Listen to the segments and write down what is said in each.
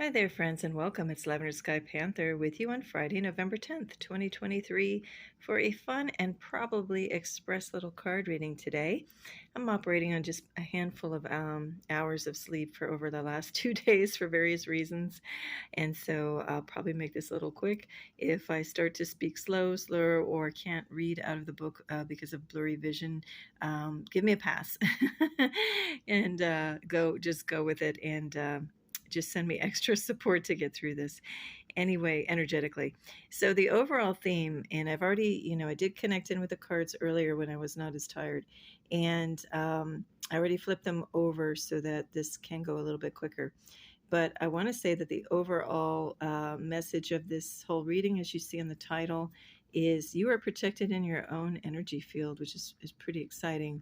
Hi there, friends, and welcome. It's Lavender Sky Panther with you on Friday, November 10th, 2023, for a fun and probably express little card reading today. I'm operating on just a handful of hours of sleep for over the last 2 days for various reasons, and so I'll probably make this a little quick. If I start to speak slur, or can't read out of the book because of blurry vision, give me a pass and just go with it and just send me extra support to get through this anyway, energetically. So the overall theme, and I've already, I did connect in with the cards earlier when I was not as tired, and I already flipped them over so that this can go a little bit quicker. But I want to say that the overall message of this whole reading, as you see in the title, is you are protected in your own energy field, which is pretty exciting.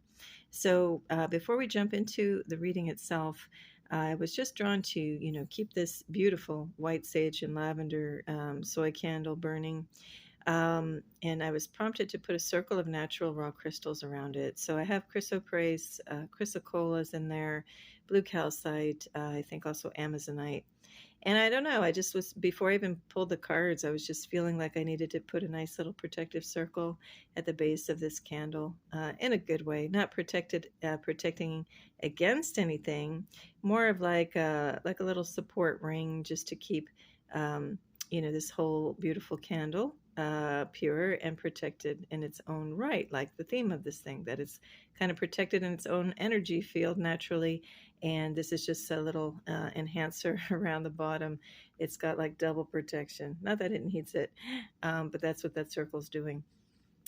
So before we jump into the reading itself, I was just drawn to, keep this beautiful white sage and lavender soy candle burning. And I was prompted to put a circle of natural raw crystals around it. So I have chrysoprase, chrysocolas in there, blue calcite, I think also amazonite. And I don't know, I just was, before I even pulled the cards, I was just feeling like I needed to put a nice little protective circle at the base of this candle in a good way, not protecting against anything, more of like a little support ring just to keep, this whole beautiful candle pure and protected in its own right, like the theme of this thing, that it's kind of protected in its own energy field naturally. And this is just a little enhancer around the bottom. It's got like double protection. Not that it needs it, but that's what that circle's doing.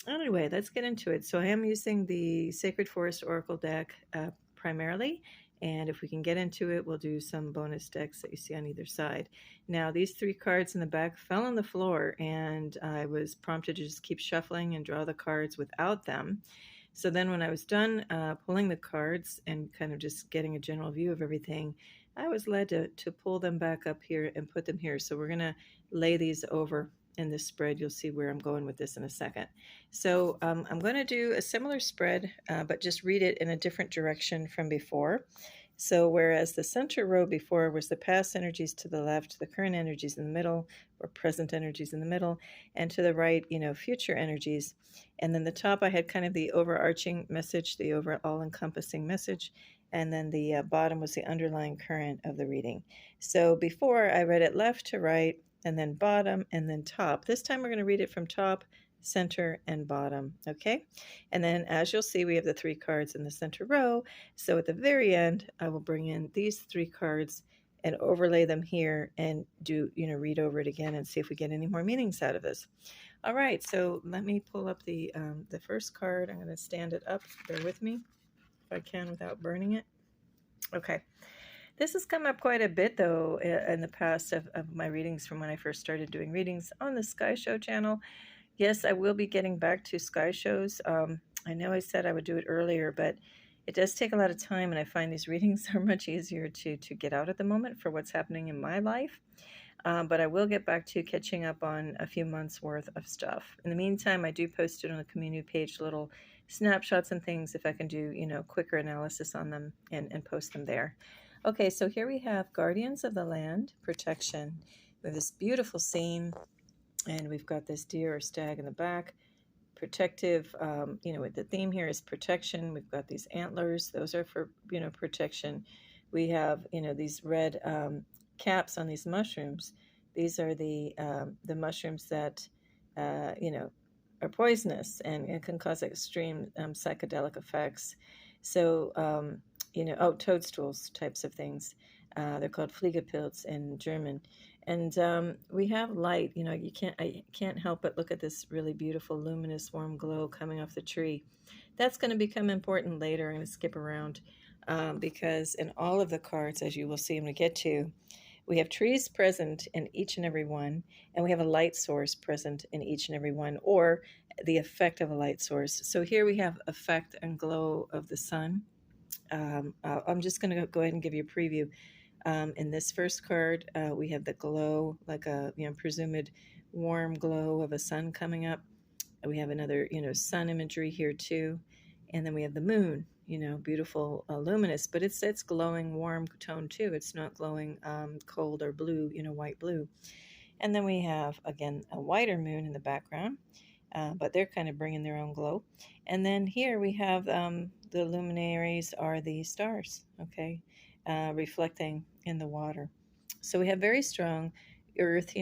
Anyway, let's get into it. So I am using the Sacred Forest Oracle deck primarily, and if we can get into it, we'll do some bonus decks that you see on either side. Now, these three cards in the back fell on the floor, and I was prompted to just keep shuffling and draw the cards without them. So then when I was done pulling the cards and kind of just getting a general view of everything, I was led to pull them back up here and put them here. So we're going to lay these over in this spread. You'll see where I'm going with this in a second. So I'm going to do a similar spread, but just read it in a different direction from before. So whereas the center row before was the past energies to the left, the current energies in the middle, or present energies in the middle, and to the right, future energies. And then the top, I had kind of the overarching message, the overall encompassing message. And then the bottom was the underlying current of the reading. So before I read it left to right, and then bottom, and then top. This time we're going to read it from top, center, and bottom, okay? And then as you'll see, we have the three cards in the center row. So at the very end, I will bring in these three cards and overlay them here and do, read over it again and see if we get any more meanings out of this. All right, so let me pull up the first card. I'm going to stand it up. Bear with me if I can without burning it. Okay. This has come up quite a bit, though, in the past of my readings from when I first started doing readings on the Sky Show channel. Yes, I will be getting back to Sky Shows. I know I said I would do it earlier, but it does take a lot of time, and I find these readings are much easier to get out at the moment for what's happening in my life. But I will get back to catching up on a few months' worth of stuff. In the meantime, I do post it on the community page, little snapshots and things, if I can do, quicker analysis on them and post them there. Okay, so here we have Guardians of the Land, Protection. We have this beautiful scene, and we've got this deer or stag in the back. Protective, the theme here is protection. We've got these antlers. Those are for, protection. We have, these red caps on these mushrooms. These are the mushrooms that, are poisonous and can cause extreme psychedelic effects. So, toadstools types of things. They're called Fliegepilz in German. And we have light. I can't help but look at this really beautiful, luminous, warm glow coming off the tree. That's going to become important later. I'm going to skip around because in all of the cards, as you will see when we get to, we have trees present in each and every one, and we have a light source present in each and every one, or the effect of a light source. So here we have effect and glow of the sun. I'm just going to go ahead and give you a preview. In this first card, we have the glow, like a presumed warm glow of a sun coming up. We have another sun imagery here too, And then we have the moon, beautiful, luminous, but it's glowing warm tone too. It's not glowing cold or blue, white blue. And then we have, again, a whiter moon in the background, but they're kind of bringing their own glow. And then here we have the luminaries are the stars, okay, reflecting in the water. So we have very strong earth,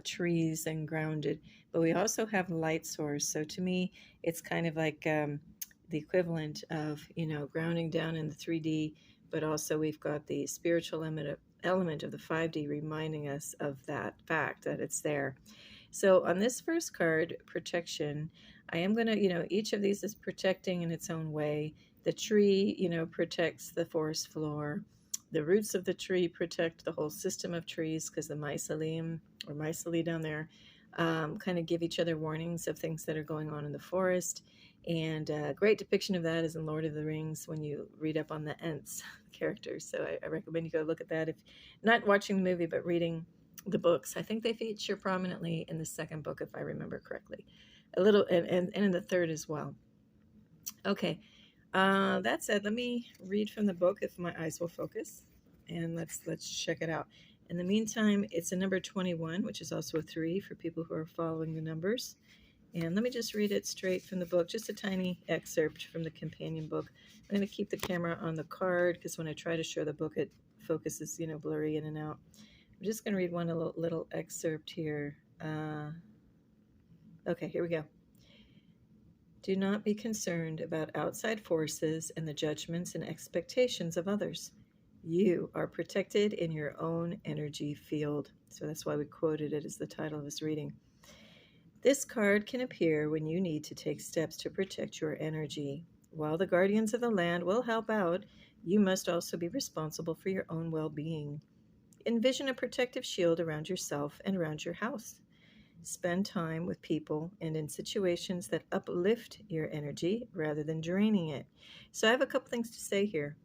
trees and grounded, but we also have light source. So to me, it's kind of like the equivalent of, grounding down in the 3D, but also we've got the spiritual element of the 5D reminding us of that fact that it's there. So on this first card, protection, I am going to, each of these is protecting in its own way. The tree, protects the forest floor. The roots of the tree protect the whole system of trees because the mycelium or myceli down there kind of give each other warnings of things that are going on in the forest. And a great depiction of that is in Lord of the Rings when you read up on the Ents characters. So I recommend you go look at that, if not watching the movie, but reading the books. I think they feature prominently in the second book, if I remember correctly. A little, and in the third as well. Okay, that said, let me read from the book if my eyes will focus, and let's check it out. In the meantime, it's a number 21, which is also a 3 for people who are following the numbers. And let me just read it straight from the book, just a tiny excerpt from the companion book. I'm going to keep the camera on the card because when I try to show the book, it focuses, blurry in and out. I'm just going to read one little excerpt here. Okay, here we go. Do not be concerned about outside forces and the judgments and expectations of others. You are protected in your own energy field. So that's why we quoted it as the title of this reading. This card can appear when you need to take steps to protect your energy. While the guardians of the land will help out, you must also be responsible for your own well-being. Envision a protective shield around yourself and around your house. Spend time with people and in situations that uplift your energy rather than draining it. So I have a couple things to say here.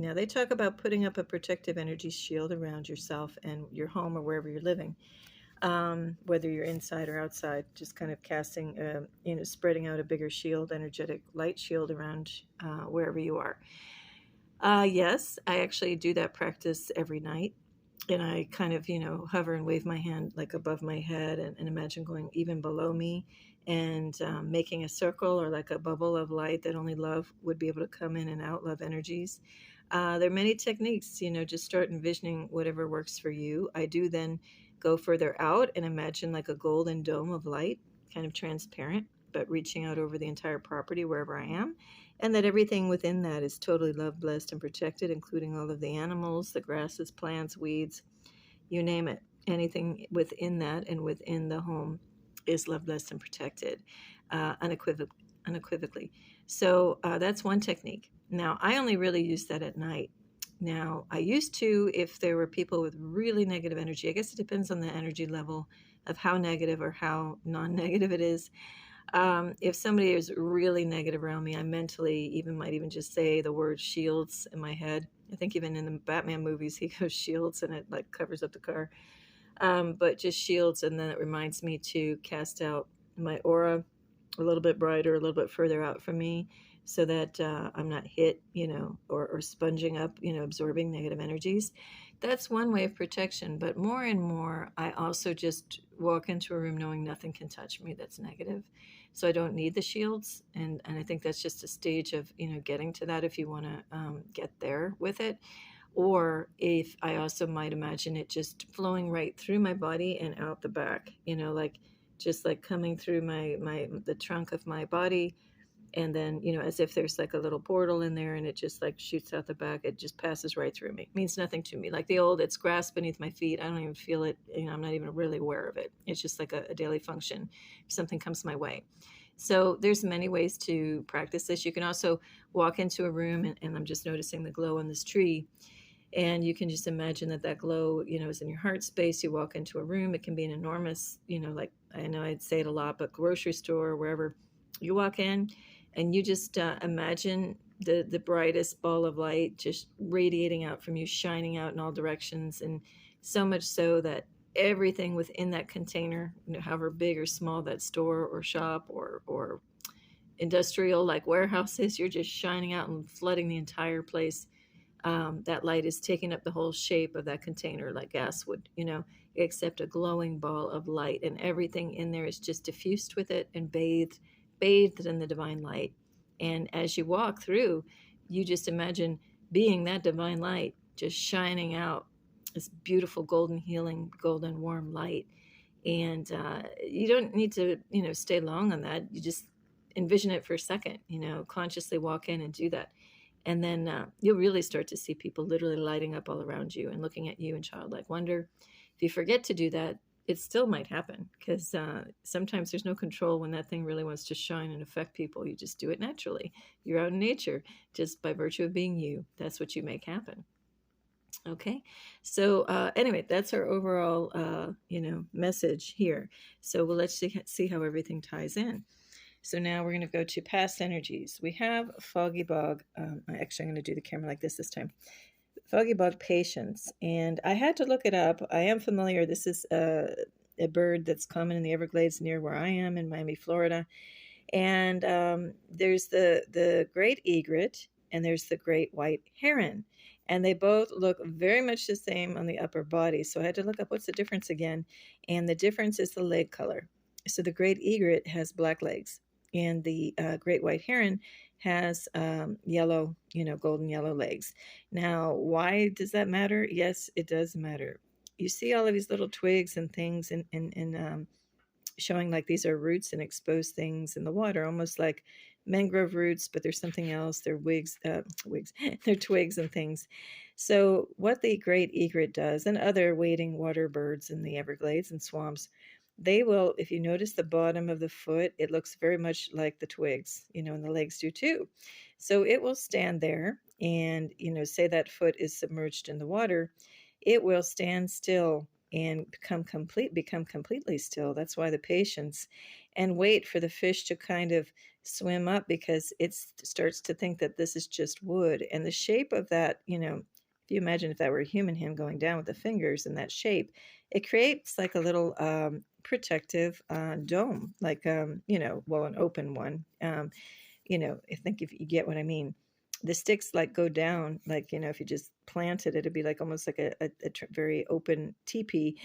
Now, they talk about putting up a protective energy shield around yourself and your home or wherever you're living. Whether you're inside or outside, just kind of casting, spreading out a bigger shield, energetic light shield around wherever you are. Yes, I actually do that practice every night. And I kind of, hover and wave my hand like above my head and imagine going even below me and making a circle or like a bubble of light that only love would be able to come in and out, love energies. There are many techniques, just start envisioning whatever works for you. I do then go further out and imagine like a golden dome of light, kind of transparent, but reaching out over the entire property wherever I am. And that everything within that is totally love, blessed, and protected, including all of the animals, the grasses, plants, weeds, you name it. Anything within that and within the home is love, blessed, and protected, unequivocally. So that's one technique. Now, I only really use that at night. Now, I used to, if there were people with really negative energy, I guess it depends on the energy level of how negative or how non-negative it is. If somebody is really negative around me, I mentally might even just say the word shields in my head. I think even in the Batman movies, he goes shields and it like covers up the car. But just shields, and then it reminds me to cast out my aura a little bit brighter, a little bit further out from me, so that I'm not hit, or sponging up, absorbing negative energies. That's one way of protection. But more and more, I also just walk into a room knowing nothing can touch me that's negative. So I don't need the shields. And I think that's just a stage of, getting to that if you want to get there with it. Or if I also might imagine it just flowing right through my body and out the back, just like coming through the trunk of my body. And then, as if there's like a little portal in there and it just like shoots out the back. It just passes right through me. It means nothing to me. Like the old, it's grass beneath my feet. I don't even feel it. I'm not even really aware of it. It's just like a daily function if something comes my way. So there's many ways to practice this. You can also walk into a room and I'm just noticing the glow on this tree. And you can just imagine that glow, is in your heart space. You walk into a room. It can be an enormous, like I know I'd say it a lot, but grocery store or wherever you walk in. And you just imagine the brightest ball of light just radiating out from you, shining out in all directions. And so much so that everything within that container, however big or small that store or shop or industrial like warehouses, you're just shining out and flooding the entire place. That light is taking up the whole shape of that container like gas would, except a glowing ball of light, and everything in there is just diffused with it and bathed in the divine light. And as you walk through, you just imagine being that divine light just shining out, this beautiful golden healing, golden warm light. And you don't need to stay long on that. You just envision it for a second, consciously walk in and do that. And then you'll really start to see people literally lighting up all around you and looking at you in childlike wonder. If you forget to do that, it still might happen, because sometimes there's no control when that thing really wants to shine and affect people. You just do it naturally. You're out in nature just by virtue of being you. That's what you make happen. Okay, so anyway, that's our overall message here. So let's see how everything ties in. So now we're going to go to past energies. We have Foggy Bog. Actually, I'm going to do the camera like this time. Foggy Bog patience. And I had to look it up. I am familiar. This is a bird that's common in the Everglades near where I am in Miami, Florida. And there's the great egret and there's the great white heron. And they both look very much the same on the upper body. So I had to look up what's the difference again. And the difference is the leg color. So the great egret has black legs, and the great white heron has yellow, golden yellow legs. Now, why does that matter? Yes, it does matter. You see all of these little twigs and things in showing like these are roots and exposed things in the water, almost like mangrove roots, but there's something else. They're they're twigs and things. So what the great egret does, and other wading water birds in the Everglades and swamps, they will, if you notice the bottom of the foot, it looks very much like the twigs, and the legs do too. So it will stand there and, say that foot is submerged in the water, it will stand still and become completely still. That's why the patience, and wait for the fish to kind of swim up, because it starts to think that this is just wood. And the shape of that, if you imagine if that were a human hand going down with the fingers in that shape, it creates like a little protective dome, like, an open one. I think if you get what I mean. The sticks like go down, like, if you just planted it, it'd be like almost like a very open teepee.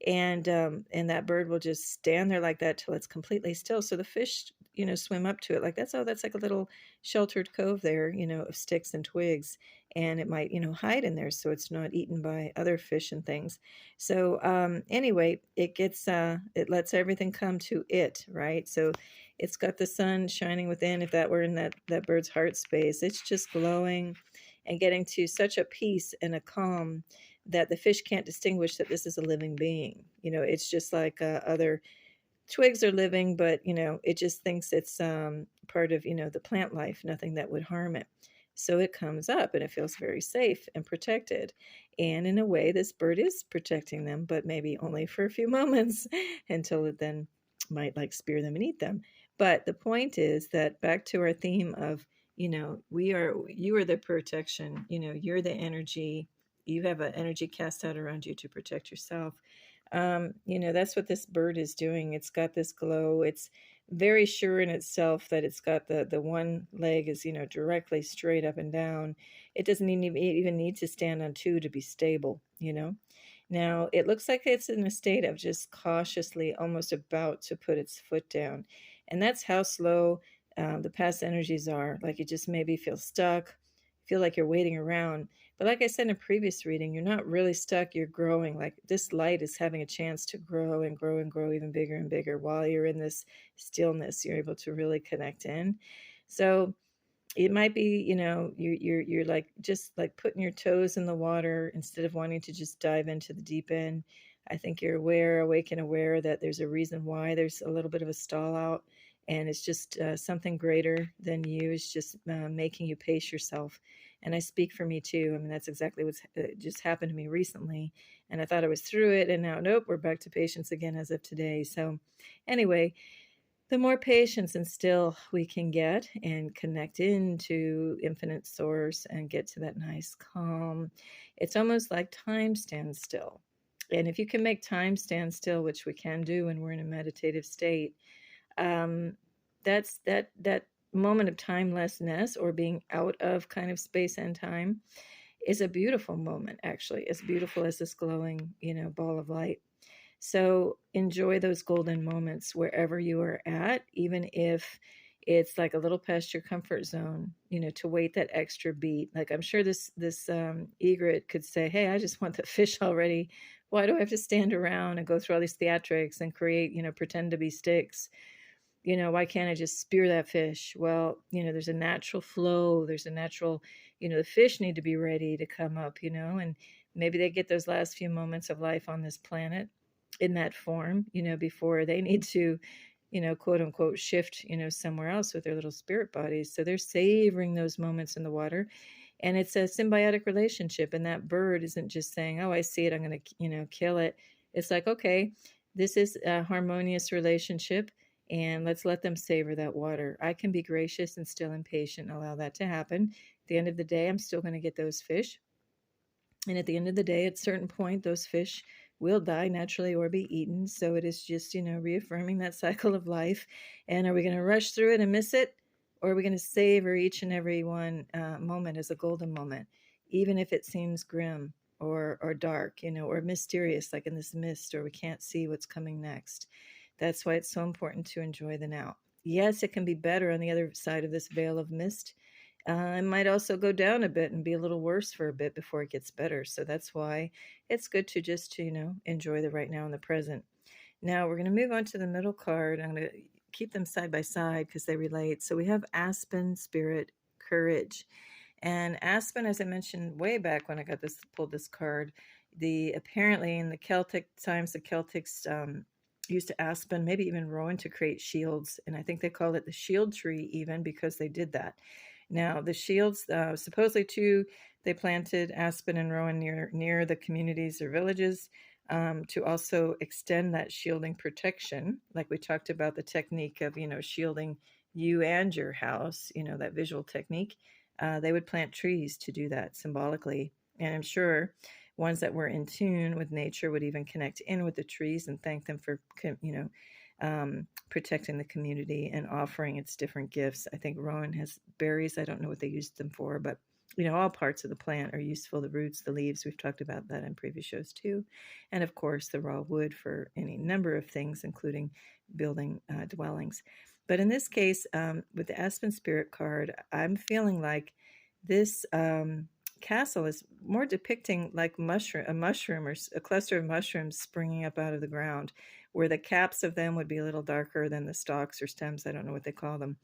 And that bird will just stand there like that till it's completely still. So the fish, swim up to it like that's like a little sheltered cove there, of sticks and twigs. And it might, hide in there so it's not eaten by other fish and things. So anyway, it lets everything come to it, right? So it's got the sun shining within. If that were in that bird's heart space, it's just glowing and getting to such a peace and a calm that the fish can't distinguish that this is a living being. It's just like other twigs are living, but, it just thinks it's part of, the plant life, nothing that would harm it. So it comes up and it feels very safe and protected. And in a way, this bird is protecting them, but maybe only for a few moments until it then might like spear them and eat them. But the point is that back to our theme of, you are the protection, you're the energy, you have an energy cast out around you to protect yourself. That's what this bird is doing. It's got this glow. It's very sure in itself that it's got the one leg is, directly straight up and down. It doesn't even need to stand on two to be stable, Now, it looks like it's in a state of just cautiously almost about to put its foot down. And that's how slow the past energies are. Like you just maybe feel stuck, feel like you're waiting around. But like I said in a previous reading, you're not really stuck, you're growing. Like this light is having a chance to grow and grow and grow even bigger and bigger. While you're in this stillness, you're able to really connect in. So it might be, you're like just like putting your toes in the water instead of wanting to just dive into the deep end. I think you're awake and aware that there's a reason why there's a little bit of a stall out, and it's just something greater than you is just making you pace yourself. And I speak for me too. I mean, that's exactly what's just happened to me recently, and I thought I was through it, and now nope, we're back to patience again as of today. So anyway, the more patience and still we can get and connect into infinite source and get to that nice calm, it's almost like time stands still. And if you can make time stand still, which we can do when we're in a meditative state, that moment of timelessness, or being out of kind of space and time, is a beautiful moment, actually, as beautiful as this glowing, ball of light. So enjoy those golden moments wherever you are at, even if it's like a little past your comfort zone, to wait that extra beat. Like, I'm sure this egret could say, hey, I just want the fish already. Why do I have to stand around and go through all these theatrics and create, pretend to be sticks? Why can't I just spear that fish? Well, there's a natural flow. There's a natural, the fish need to be ready to come up, and maybe they get those last few moments of life on this planet in that form, before they need to, quote unquote, shift, somewhere else with their little spirit bodies. So they're savoring those moments in the water. And it's a symbiotic relationship. And that bird isn't just saying, oh, I see it, I'm going to, kill it. It's like, okay, this is a harmonious relationship, and let's let them savor that water. I can be gracious and still impatient and allow that to happen. At the end of the day, I'm still going to get those fish. And at the end of the day, at a certain point, those fish will die naturally or be eaten. So it is just, reaffirming that cycle of life. And are we going to rush through it and miss it? Or are we going to savor each and every one moment as a golden moment, even if it seems grim or dark, or mysterious, like in this mist, or we can't see what's coming next? That's why it's so important to enjoy the now. Yes, it can be better on the other side of this veil of mist. It might also go down a bit and be a little worse for a bit before it gets better. So that's why it's good to just, enjoy the right now and the present. Now we're going to move on to the middle card. I'm going to keep them side by side because they relate. So we have Aspen, Spirit, Courage. And Aspen, as I mentioned way back when I pulled this card, apparently in the Celtic times, the Celtics used to aspen, maybe even rowan, to create shields. And I think they called it the shield tree even because they did that. Now, the shields, supposedly too, they planted aspen and rowan near the communities or villages to also extend that shielding protection. Like we talked about the technique of, shielding you and your house, that visual technique. They would plant trees to do that symbolically. And I'm sure ones that were in tune with nature would even connect in with the trees and thank them for, protecting the community and offering its different gifts. I think rowan has berries. I don't know what they used them for, but all parts of the plant are useful. The roots, the leaves, we've talked about that in previous shows too. And of course, the raw wood for any number of things, including building dwellings. But in this case, with the Aspen Spirit card, I'm feeling like this castle is more depicting like a mushroom or a cluster of mushrooms springing up out of the ground, where the caps of them would be a little darker than the stalks or stems. I don't know what they call them.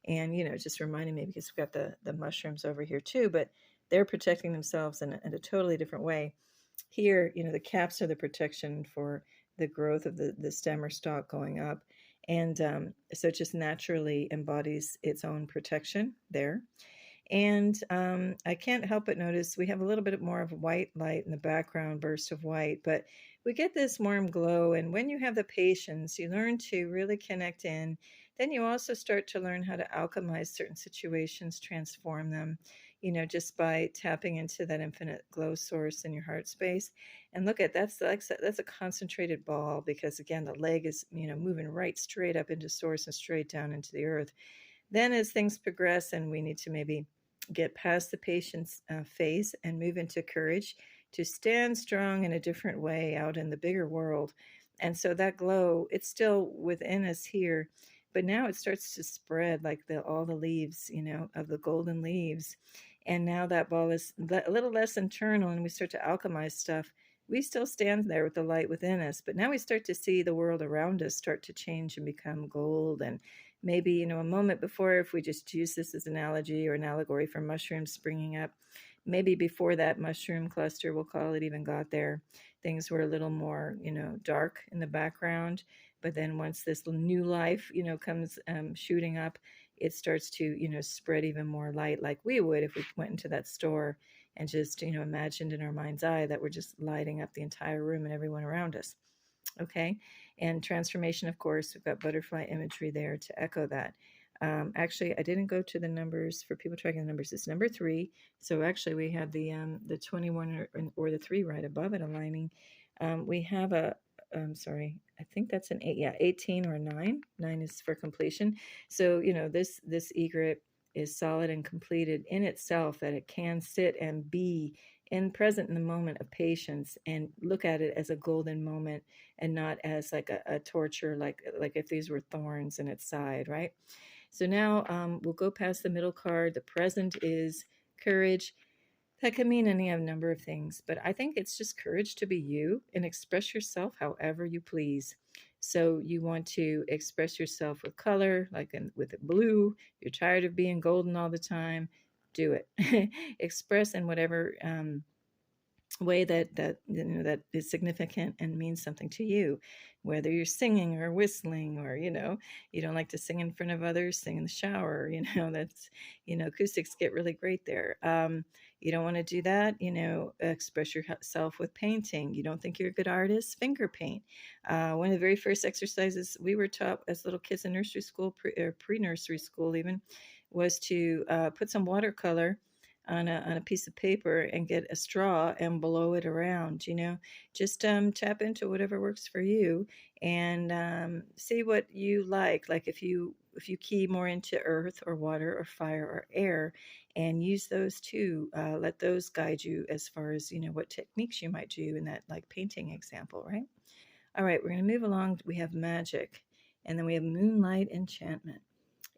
And, just reminding me, because we've got the mushrooms over here too, but they're protecting themselves in a totally different way. Here, the caps are the protection for the growth of the stem or stalk going up. And so it just naturally embodies its own protection there. And I can't help but notice we have a little bit more of white light in the background, burst of white, but we get this warm glow. And when you have the patience, you learn to really connect in. Then you also start to learn how to alchemize certain situations, transform them, just by tapping into that infinite glow source in your heart space. And look at that's a concentrated ball, because again, the leg is, moving right straight up into source and straight down into the earth. Then as things progress and we need to maybe get past the patience phase and move into courage to stand strong in a different way out in the bigger world. And so that glow, it's still within us here, but now it starts to spread like all the leaves, of the golden leaves. And now that ball is a little less internal, and we start to alchemize stuff. We still stand there with the light within us, but now we start to see the world around us start to change and become gold. And maybe, a moment before, if we just use this as an analogy or an allegory for mushrooms springing up, maybe before that mushroom cluster, we'll call it, even got there, things were a little more, dark in the background. But then once this new life, comes shooting up, it starts to, spread even more light, like we would if we went into that store and just, imagined in our mind's eye that we're just lighting up the entire room and everyone around us. Okay. And transformation, of course, we've got butterfly imagery there to echo that. Actually, I didn't go to the numbers for people tracking the numbers. It's number 3. So actually, we have the 21 or the 3 right above it aligning. We have a sorry, I think that's an 8. Yeah, 18 or 9. 9 is for completion. So, this egret is solid and completed in itself, that it can sit and be present in the moment of patience and look at it as a golden moment and not as like a torture, like if these were thorns in its side, right? So now we'll go past the middle card. The present is courage. That can mean any number of things, but I think it's just courage to be you and express yourself however you please. So you want to express yourself with color, with blue. You're tired of being golden all the time. Do it. Express in whatever way that is significant and means something to you, whether you're singing or whistling, or you don't like to sing in front of others, sing in the shower. That's acoustics get really great there. You don't want to do that. Express yourself with painting. You don't think you're a good artist, finger paint. One of the very first exercises we were taught as little kids in nursery school, pre-nursery school even, was to put some watercolor on a piece of paper and get a straw and blow it around. Just tap into whatever works for you, and see what you like if you key more into earth or water or fire or air, and use those too. Let those guide you as far as what techniques you might do in that like painting example, right? All right, we're going to move along. We have magic, and then we have moonlight enchantment.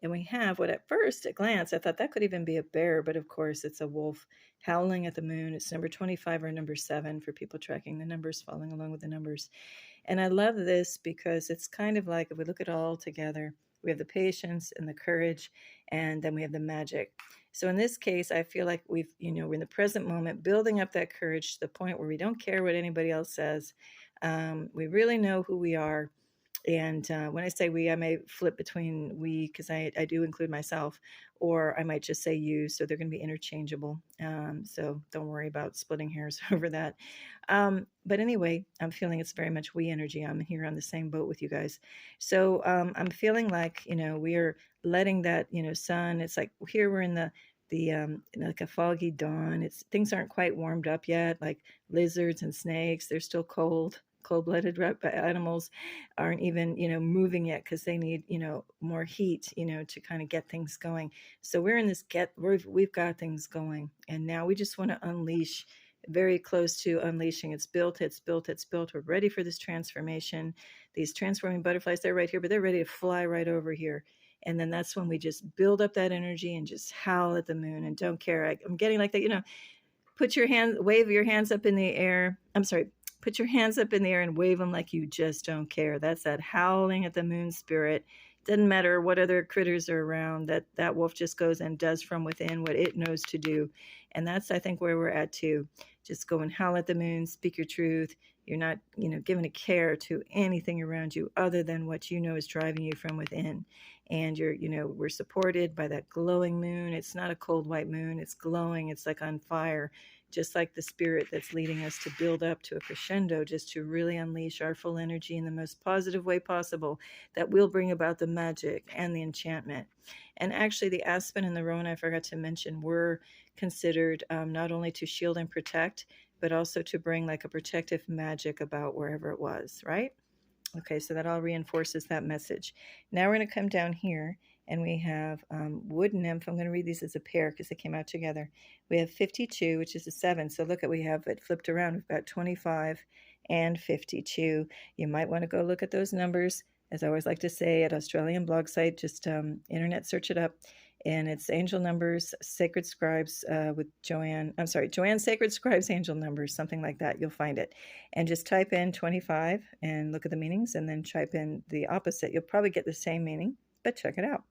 And we have what at first, at glance, I thought that could even be a bear, but of course it's a wolf howling at the moon. It's number 25 or number 7 for people tracking the numbers, following along with the numbers. And I love this because it's kind of like, if we look at it all together, we have the patience and the courage, and then we have the magic. So in this case, I feel like we're in the present moment, building up that courage to the point where we don't care what anybody else says. We really know who we are. And when I say we, I may flip between we, because I do include myself, or I might just say you. So they're going to be interchangeable. So don't worry about splitting hairs over that. But anyway, I'm feeling it's very much we energy. I'm here on the same boat with you guys. So I'm feeling like, we are letting that, sun, it's like here we're in the like a foggy dawn. Things aren't quite warmed up yet, like lizards and snakes. They're still cold-blooded animals aren't even moving yet, because they need more heat to kind of get things going. So we're in this we've got things going, and now we just want to unleash, very close to unleashing. It's built. We're ready for this transformation. These transforming butterflies, they're right here, but they're ready to fly right over here. And then that's when we just build up that energy and just howl at the moon and don't care. I'm getting like that, wave your hands up in the air. I'm sorry, put your hands up in the air and wave them like you just don't care. That's that howling at the moon spirit. Doesn't matter what other critters are around, that wolf just goes and does from within what it knows to do. And that's, I think, where we're at too. Just go and howl at the moon, speak your truth. You're not, giving a care to anything around you other than what you know is driving you from within. And we're supported by that glowing moon. It's not a cold white moon. It's glowing. It's like on fire, just like the spirit that's leading us to build up to a crescendo, just to really unleash our full energy in the most positive way possible, that will bring about the magic and the enchantment. And actually, the aspen and the rowan, I forgot to mention, were considered not only to shield and protect, but also to bring like a protective magic about wherever it was, right? Okay, so that all reinforces that message. Now we're going to come down here, and we have wood nymph. I'm going to read these as a pair because they came out together. We have 52, which is a 7. So look, we have it flipped around. We've got 25 and 52. You might want to go look at those numbers. As I always like to say, at Australian blog site, just internet search it up. And it's Angel Numbers, Sacred Scribes with Joanne. I'm sorry, Joanne Sacred Scribes Angel Numbers, something like that. You'll find it. And just type in 25 and look at the meanings, and then type in the opposite. You'll probably get the same meaning, but check it out.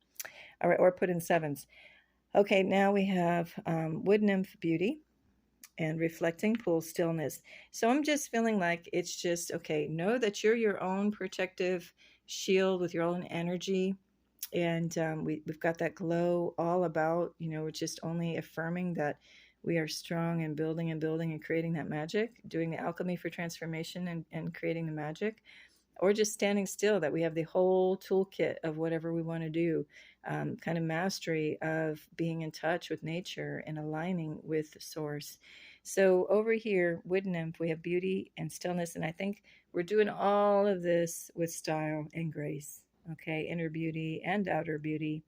All right, or put in 7s. Okay, now we have Wood Nymph Beauty and Reflecting Pool Stillness. So I'm just feeling like it's just, okay, know that you're your own protective shield with your own energy. And we've got that glow all about, we're just only affirming that we are strong and building and creating that magic, doing the alchemy for transformation and creating the magic, or just standing still, that we have the whole toolkit of whatever we want to do, kind of mastery of being in touch with nature and aligning with the source. So over here, wood nymph, we have beauty and stillness. And I think we're doing all of this with style and grace. Okay, inner beauty and outer beauty.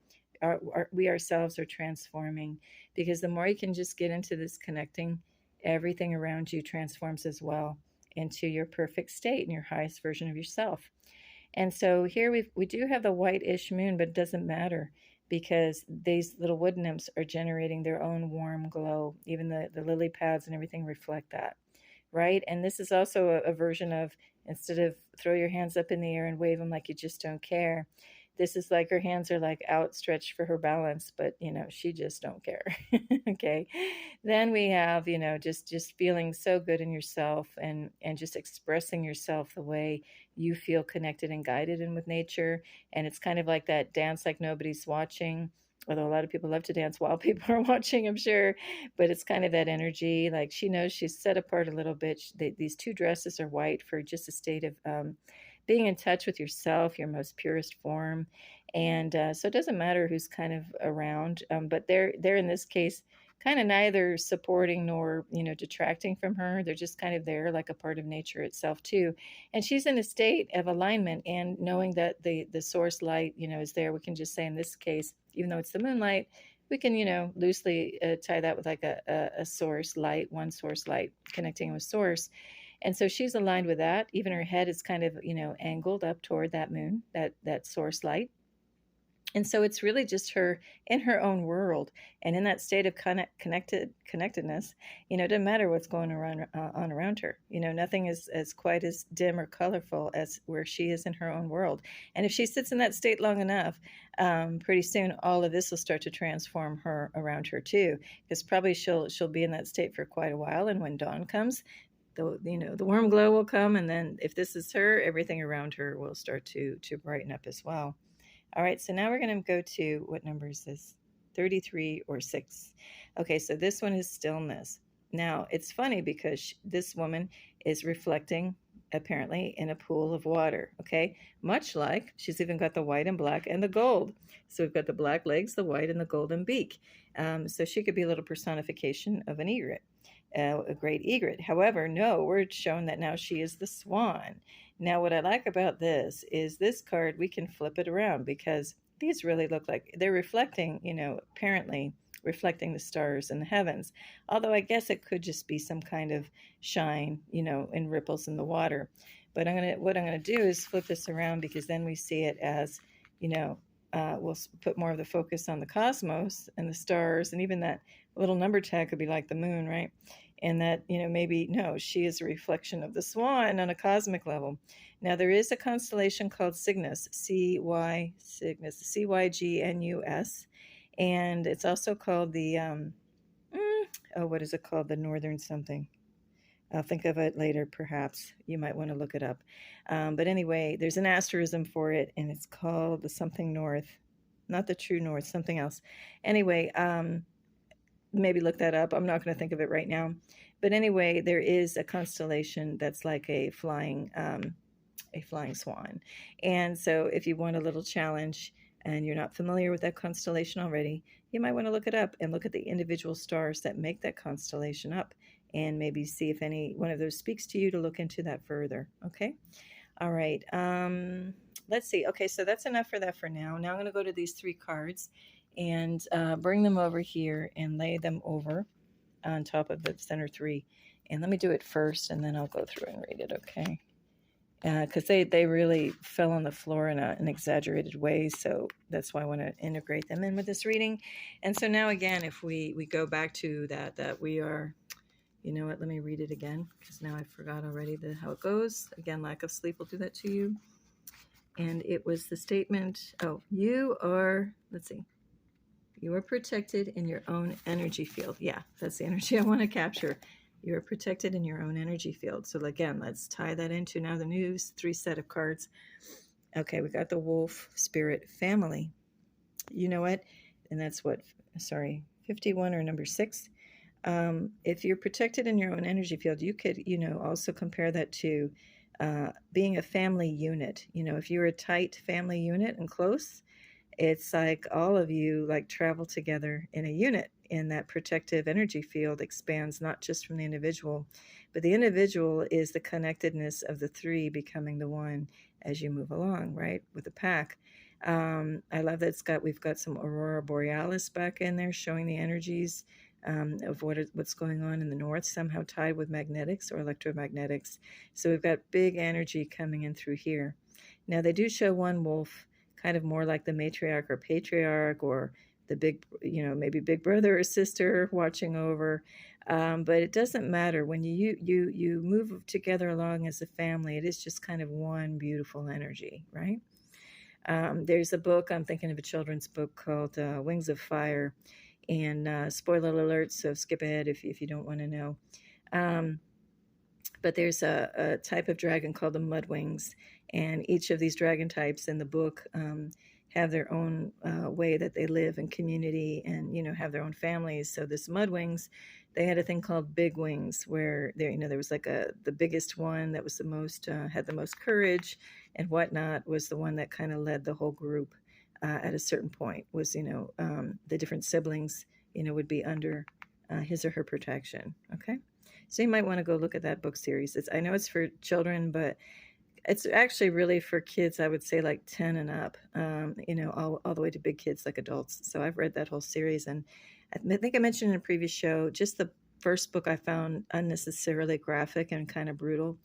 We ourselves are transforming, because the more you can just get into this connecting, everything around you transforms as well into your perfect state and your highest version of yourself. And so here we do have the white-ish moon, but it doesn't matter, because these little wood nymphs are generating their own warm glow. Even the lily pads and everything reflect that, right? And this is also a version of, instead of throw your hands up in the air and wave them like you just don't care, this is like her hands are like outstretched for her balance, but she just don't care. Okay. Then we have, just feeling so good in yourself, and just expressing yourself the way you feel connected and guided in with nature. And it's kind of like that dance like nobody's watching, although a lot of people love to dance while people are watching, I'm sure. But it's kind of that energy, like she knows she's set apart a little bit. These two dresses are white for just a state of being in touch with yourself, your most purest form. And so it doesn't matter who's kind of around, but they're in this case kind of neither supporting nor detracting from her. They're just kind of there, like a part of nature itself too. And she's in a state of alignment, and knowing that the source light is there. We can just say in this case, even though it's the moonlight, we can loosely tie that with like a source light, one source light connecting with source. And so she's aligned with that. Even her head is kind of angled up toward that moon, that source light. And so it's really just her in her own world, and in that state of connectedness. It doesn't matter what's going on around her. Nothing is as quite as dim or colorful as where she is in her own world. And if she sits in that state long enough, pretty soon all of this will start to transform her around her too, because probably she'll be in that state for quite a while. And when dawn comes, the warm glow will come, and then if this is her, everything around her will start to brighten up as well. All right, so now we're going to go to, what number is this? 33 or 6. Okay, so this one is stillness. Now, it's funny because this woman is reflecting, apparently, in a pool of water, okay? Much like, she's even got the white and black and the gold. So we've got the black legs, the white, and the golden beak. So she could be a little personification of an egret, a great egret. However, no, we're shown that now she is the swan. Now, what I like about this is this card, we can flip it around, because these really look like they're reflecting, apparently reflecting the stars and the heavens. Although I guess it could just be some kind of shine, in ripples in the water. But what I'm gonna do is flip this around, because then we see it as, we'll put more of the focus on the cosmos and the stars, and even that little number tag could be like the moon, right? And that, maybe, no, she is a reflection of the swan on a cosmic level. Now, there is a constellation called Cygnus, Cygnus, Cygnus, and it's also called the, what is it called? The northern something. I'll think of it later, perhaps. You might want to look it up. But anyway, there's an asterism for it, and it's called the something north. Not the true north, something else. Anyway, maybe look that up. I'm not going to think of it right now. But anyway, there is a constellation that's like a flying swan. And so if you want a little challenge and you're not familiar with that constellation already, you might want to look it up and look at the individual stars that make that constellation up, and maybe see if any one of those speaks to you, to look into that further. Okay. All right. Let's see. Okay, so that's enough for that for now. Now I'm going to go to these 3 cards and bring them over here and lay them over on top of the center 3. And let me do it first, and then I'll go through and read it, okay? Because they really fell on the floor in an exaggerated way, so that's why I want to integrate them in with this reading. And so now again, if we go back to that we are, you know what, let me read it again, because now I forgot already how it goes. Again, lack of sleep will do that to you. And it was the statement, you are, let's see, you are protected in your own energy field. Yeah, that's the energy I want to capture. You are protected in your own energy field. So again, let's tie that into now the new 3 set of cards. Okay, we got the wolf, spirit, family. You know what? And that's 51 or number 6. If you're protected in your own energy field, you could, also compare that to being a family unit. If you're a tight family unit and close, It's like all of you like travel together in a unit, and that protective energy field expands not just from the individual, but the individual is the connectedness of the three becoming the one as you move along, right, with the pack. I love that we've got some aurora borealis back in there showing the energies of what's going on in the north, somehow tied with magnetics or electromagnetics. So we've got big energy coming in through here. Now they do show one wolf, kind of more like the matriarch or patriarch, or the big, maybe big brother or sister watching over. But it doesn't matter when you move together along as a family. It is just kind of one beautiful energy, right? There's a book, I'm thinking of a children's book called Wings of Fire. And spoiler alert, so skip ahead if you don't want to know. But there's a type of dragon called the mudwings, and each of these dragon types in the book have their own way that they live in community, and have their own families. So this mudwings, they had a thing called big wings, where there was like the biggest one that was the most had the most courage and whatnot, was the one that kind of led the whole group. At a certain point, was the different siblings would be under his or her protection. Okay, so you might want to go look at that book series. I know it's for children, but it's actually really for kids. I would say like 10 and up. All the way to big kids, like adults. So I've read that whole series, and I think I mentioned in a previous show, just the first book I found unnecessarily graphic and kind of brutal.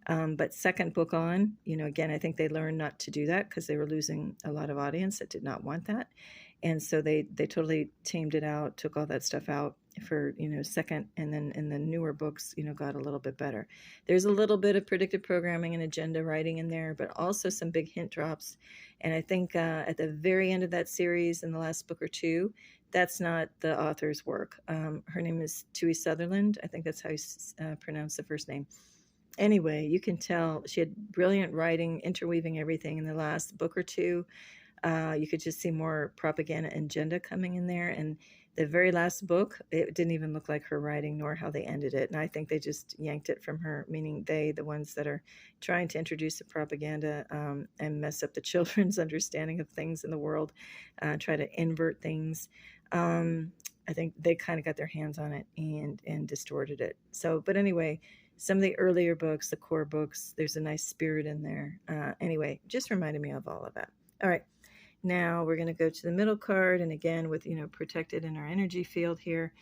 But second book on, again, I think they learned not to do that because they were losing a lot of audience that did not want that. And so they totally tamed it out, took all that stuff out for, second. And then in the newer books, got a little bit better. There's a little bit of predictive programming and agenda writing in there, but also some big hint drops. And I think at the very end of that series, in the last book or two, that's not the author's work. Her name is Tui Sutherland. I think that's how you pronounce the first name. Anyway, you can tell she had brilliant writing, interweaving everything. In the last book or two, you could just see more propaganda and agenda coming in there. And the very last book, it didn't even look like her writing, nor how they ended it. And I think they just yanked it from her, meaning they, the ones that are trying to introduce the propaganda and mess up the children's understanding of things in the world, try to invert things. I think they kind of got their hands on it and distorted it. So, but anyway, some of the earlier books, the core books, there's a nice spirit in there. Anyway, just reminded me of all of that. All right, now we're going to go to the middle card. And again, with, protected in our energy field here,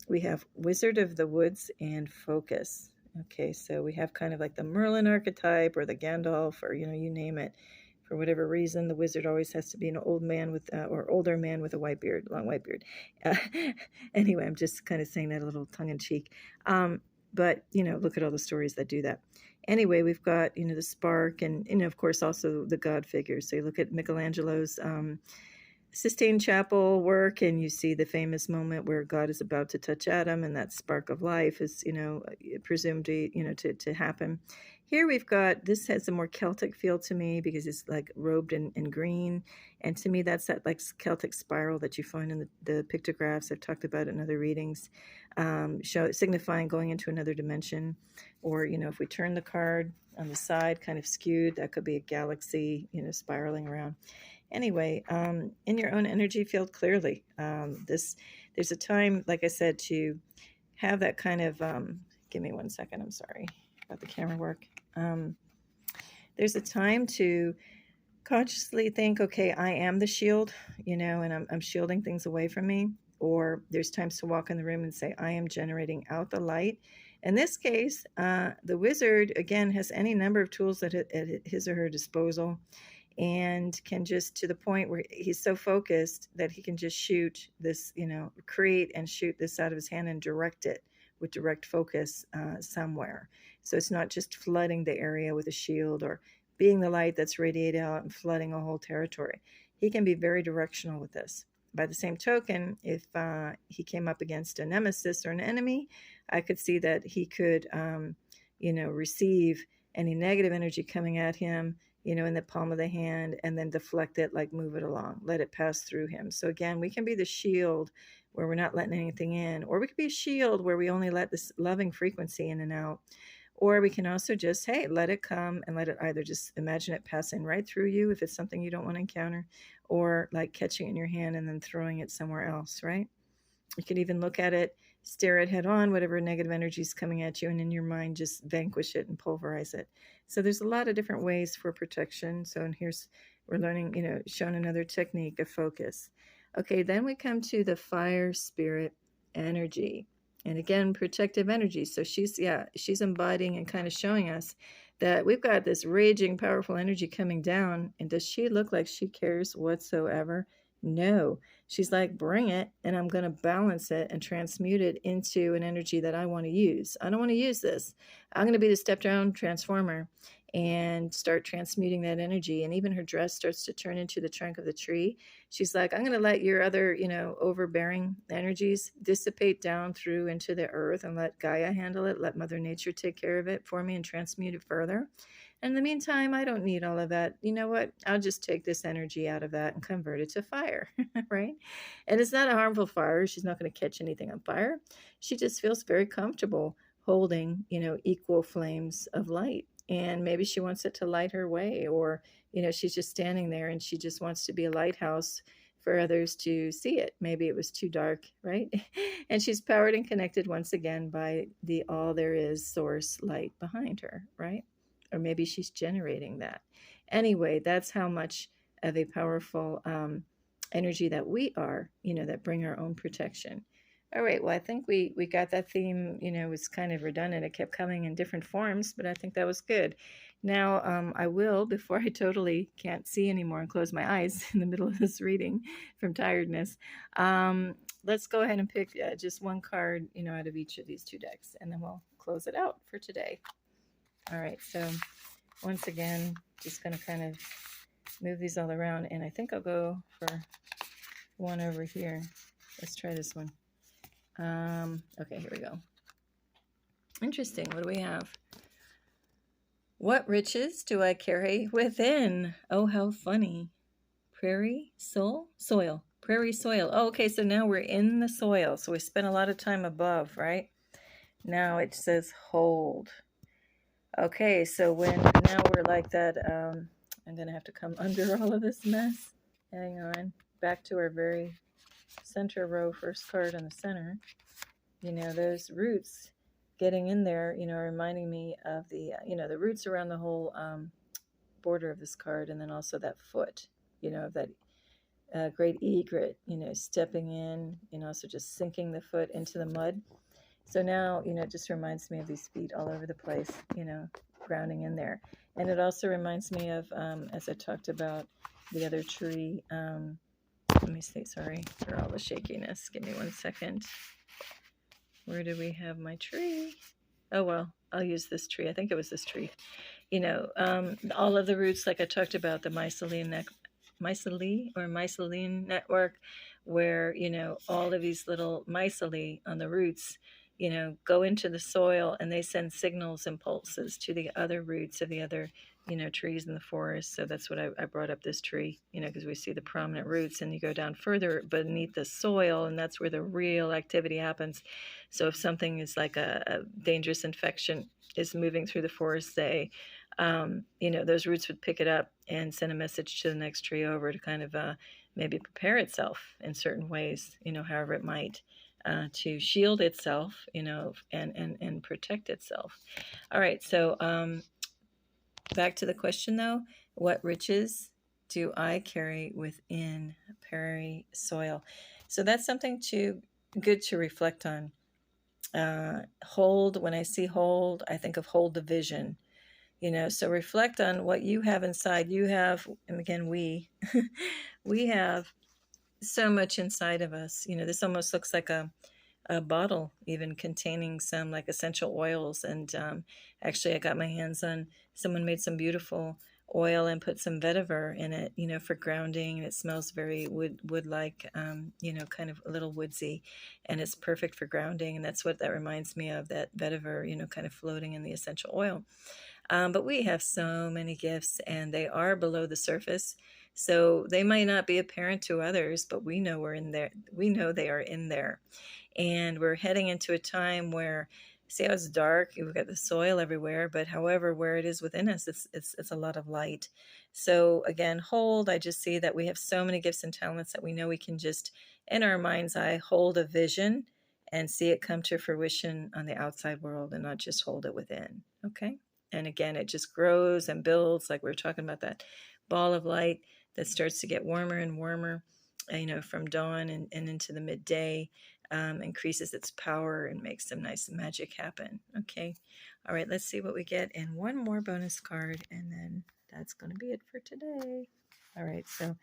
we have Wizard of the Woods and Focus. Okay, so we have kind of like the Merlin archetype or the Gandalf, or, you name it. For whatever reason, the wizard always has to be an old man with, or older man with a white beard, long white beard. Anyway, I'm just kind of saying that a little tongue in cheek. But, look at all the stories that do that. Anyway, we've got, the spark and, of course, also the God figures. So you look at Michelangelo's Sistine Chapel work, and you see the famous moment where God is about to touch Adam, and that spark of life is, presumed to happen. Here we've got, this has a more Celtic feel to me because it's like robed in green. And to me, that's that like Celtic spiral that you find in the pictographs I've talked about in other readings, signifying going into another dimension. Or, if we turn the card on the side, kind of skewed, that could be a galaxy, spiraling around. Anyway, in your own energy field, clearly, there's a time, like I said, to have that kind of, give me 1 second, I'm sorry about the camera work. There's a time to consciously think, okay, I am the shield, and I'm shielding things away from me. Or there's times to walk in the room and say, I am generating out the light. In this case, the wizard, again, has any number of tools at his or her disposal, and can just, to the point where he's so focused that he can just shoot this, create and shoot this out of his hand and direct it with direct focus somewhere. So it's not just flooding the area with a shield or being the light that's radiated out and flooding a whole territory. He can be very directional with this. By the same token, if he came up against a nemesis or an enemy, I could see that he could, receive any negative energy coming at him, in the palm of the hand, and then deflect it, like move it along, let it pass through him. So again, we can be the shield where we're not letting anything in, or we could be a shield where we only let this loving frequency in and out, Or we can also just, hey, let it come and let it either just imagine it passing right through you if it's something you don't want to encounter, or like catching it in your hand and then throwing it somewhere else, right? You can even look at it, stare it head on, whatever negative energy is coming at you, and in your mind, just vanquish it and pulverize it. So there's a lot of different ways for protection. So, and here's, we're learning, showing another technique of focus. Okay, then we come to the fire spirit energy. And again, protective energy. So she's embodying and kind of showing us that we've got this raging, powerful energy coming down. And does she look like she cares whatsoever? No. She's like, bring it, and I'm going to balance it and transmute it into an energy that I want to use. I don't want to use this. I'm going to be the step down transformer and start transmuting that energy. And even her dress starts to turn into the trunk of the tree. She's like, I'm going to let your other, overbearing energies dissipate down through into the earth and let Gaia handle it. Let Mother Nature take care of it for me and transmute it further. In the meantime, I don't need all of that. You know what? I'll just take this energy out of that and convert it to fire, right? And it's not a harmful fire. She's not going to catch anything on fire. She just feels very comfortable holding, equal flames of light. And maybe she wants it to light her way, or, she's just standing there and she just wants to be a lighthouse for others to see it. Maybe it was too dark, right? And she's powered and connected once again by the all there is source light behind her, right? Or maybe she's generating that. Anyway, that's how much of a powerful energy that we are, that bring our own protection. All right, well, I think we got that theme, was kind of redundant. It kept coming in different forms, but I think that was good. Now, I will, before I totally can't see anymore and close my eyes in the middle of this reading from tiredness, let's go ahead and pick just one card, out of each of these two decks, and then we'll close it out for today. All right, so once again, just going to kind of move these all around, and I think I'll go for one over here. Let's try this one. Okay, here we go. Interesting. What do we have? What riches do I carry within? Oh, how funny. Prairie soil. Prairie soil. Oh, okay, so now we're in the soil. So we spent a lot of time above, right? Now it says hold. Okay, so now we're like that, I'm going to have to come under all of this mess. Hang on. Back to our very center row, first card in the center. Those roots getting in there, reminding me of the, the roots around the whole border of this card, and then also that foot, of that great egret, stepping in, also just sinking the foot into the mud. So now, it just reminds me of these feet all over the place, grounding in there. And it also reminds me of, as I talked about, the other tree. Let me see, sorry for all the shakiness. Give me 1 second. Where do we have my tree? Oh, well, I'll use this tree. I think it was this tree. All of the roots, like I talked about, the mycelium network, where, all of these little myceli on the roots, go into the soil, and they send signals and pulses to the other roots of the other, trees in the forest. So that's what I brought up this tree, because we see the prominent roots, and you go down further beneath the soil, and that's where the real activity happens. So if something is like a dangerous infection is moving through the forest, say, those roots would pick it up and send a message to the next tree over to kind of maybe prepare itself in certain ways, however it might. To shield itself, and protect itself. All right, so back to the question, though. What riches do I carry within prairie soil? So that's something good to reflect on. Hold, when I see hold, I think of hold the vision. So reflect on what you have inside. You have, and again, we have so much inside of us. This almost looks like a bottle even containing some like essential oils, and actually I got my hands on, someone made some beautiful oil and put some vetiver in it, for grounding, and it smells very wood-like, kind of a little woodsy, and it's perfect for grounding, and that's what that reminds me of, that vetiver, kind of floating in the essential oil. But we have so many gifts, and they are below the surface. So they might not be apparent to others, but we know we're in there. We know they are in there. And we're heading into a time where See how it's dark? We've got the soil everywhere, but however, where it is within us, it's a lot of light. So again, hold. I just see that we have so many gifts and talents that we know we can just, in our mind's eye, hold a vision and see it come to fruition on the outside world and not just hold it within. Okay? And again, it just grows and builds, like we were talking about, that ball of light that starts to get warmer and warmer, from dawn and into the midday. Increases its power and makes some nice magic happen. Okay. All right, let's see what we get in one more bonus card, and then that's going to be it for today. All right, so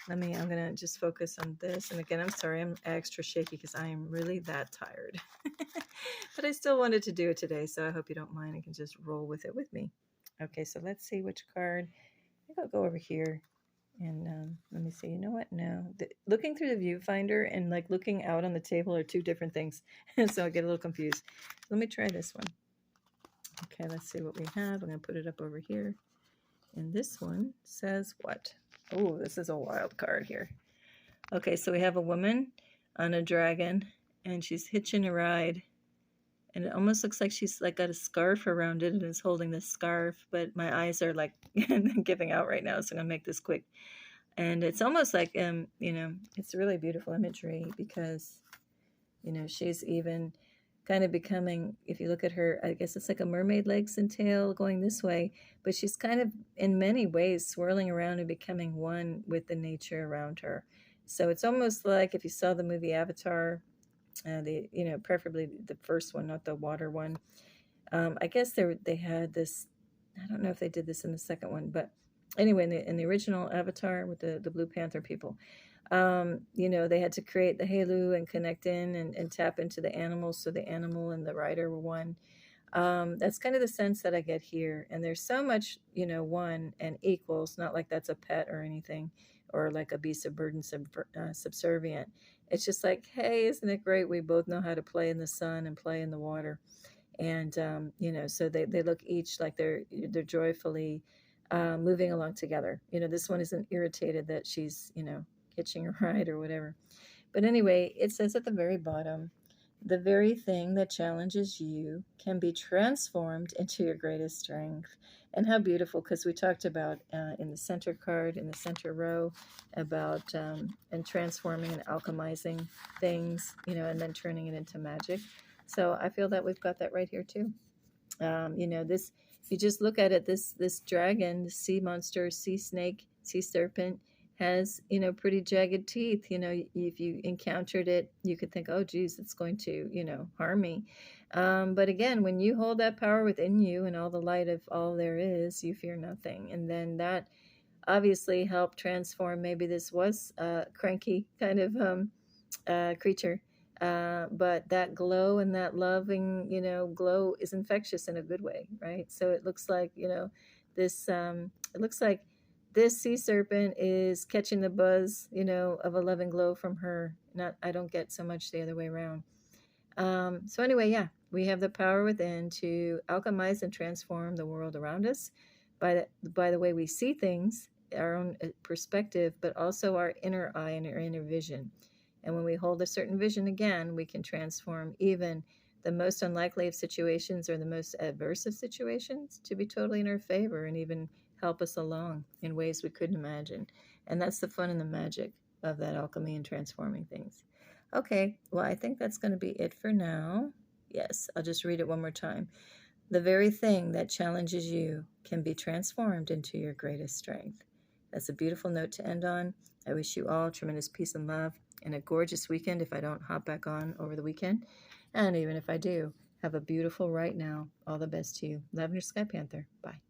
I'm going to just focus on this. And again, I'm sorry, I'm extra shaky because I am really that tired. But I still wanted to do it today, so I hope you don't mind. I can just roll with it with me. Okay, so let's see which card. I think I'll go over here. And let me see, you know what? No, looking through the viewfinder and like looking out on the table are two different things. So I get a little confused. Let me try this one. Okay, let's see what we have. I'm going to put it up over here. And this one says what? Oh, this is a wild card here. Okay, so we have a woman on a dragon, and she's hitching a ride. And it almost looks like she's like got a scarf around it and is holding this scarf. But my eyes are like giving out right now, so I'm going to make this quick. And it's almost like, it's really beautiful imagery because, she's even kind of becoming, if you look at her, I guess it's like a mermaid legs and tail going this way, but she's kind of in many ways swirling around and becoming one with the nature around her. So it's almost like if you saw the movie Avatar, preferably the first one, not the water one. I guess they had this, I don't know if they did this in the second one, but anyway, in the original Avatar with the Blue Panther people, they had to create the halo and connect in and tap into the animals, so the animal and the rider were one. That's kind of the sense that I get here. And there's so much, one and equals, not like that's a pet or anything, or like a beast of burden subservient. It's just like, hey, isn't it great? We both know how to play in the sun and play in the water. And, so they look each like they're joyfully moving along together. This one isn't irritated that she's, hitching a ride or whatever. But anyway, it says at the very bottom, the very thing that challenges you can be transformed into your greatest strength. And how beautiful, because we talked about in the center card, in the center row, about and transforming and alchemizing things, and then turning it into magic. So I feel that we've got that right here too. This, you just look at it, this dragon, the sea monster, sea snake, sea serpent, has, pretty jagged teeth. If you encountered it, you could think, oh, geez, it's going to, harm me. But again, when you hold that power within you and all the light of all there is, you fear nothing. And then that obviously helped transform, maybe this was a cranky kind of creature. But that glow and that loving, glow is infectious in a good way, right? So it looks like, it looks like this sea serpent is catching the buzz, of a loving glow from her. I don't get so much the other way around. So anyway, yeah, we have the power within to alchemize and transform the world around us by the way we see things, our own perspective, but also our inner eye and our inner vision. And when we hold a certain vision again, we can transform even the most unlikely of situations or the most adverse of situations to be totally in our favor and even help us along in ways we couldn't imagine. And that's the fun and the magic of that alchemy and transforming things. Okay, well, I think that's going to be it for now. Yes, I'll just read it one more time. The very thing that challenges you can be transformed into your greatest strength. That's a beautiful note to end on. I wish you all tremendous peace and love and a gorgeous weekend if I don't hop back on over the weekend. And even if I do, have a beautiful right now. All the best to you. Lavender Sky Panther. Bye.